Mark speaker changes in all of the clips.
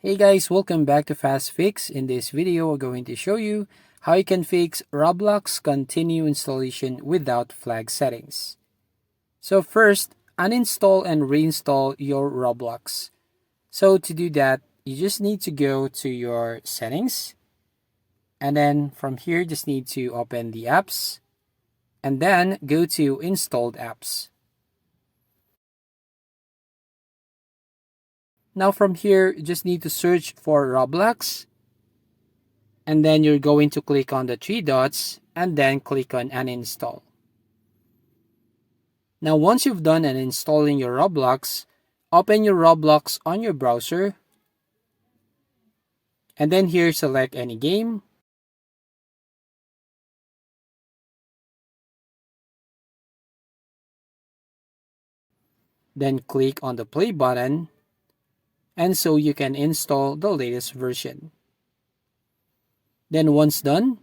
Speaker 1: Hey guys, welcome back to Fast Fix. In this video, we're going to show you how you can fix Roblox continue installation without flag settings. So first, uninstall and reinstall your Roblox. So to do that, you just need to go to your settings. And then from here, just need to open the apps. And then go to installed apps. Now from here, you just need to search for Roblox. And then you're going to click on the three dots and then click on uninstall. Now once you've done uninstalling your Roblox, open your Roblox on your browser. And then here select any game. Then click on the play button. And so you can install the latest version. Then once done,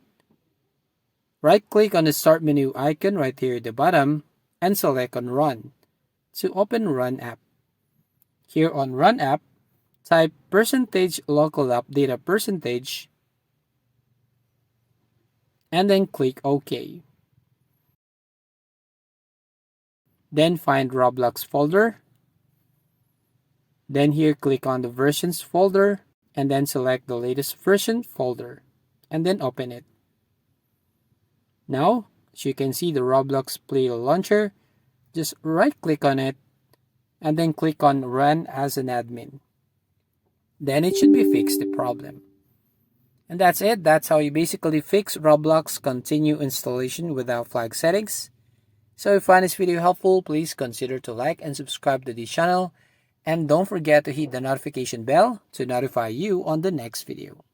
Speaker 1: right click on the start menu icon right here at the bottom and select on run to open run app. Here on run app, type %local app data percentage and then click OK. Then find Roblox folder. Then here click on the versions folder and then select the latest version folder and then open it. Now, as you can see the Roblox Play launcher, just right click on it and then click on run as an admin. Then it should be fixed the problem. And that's it. That's how you basically fix Roblox continue installation without flag settings. So if you find this video helpful, please consider to like and subscribe to this channel. And don't forget to hit the notification bell to notify you on the next video.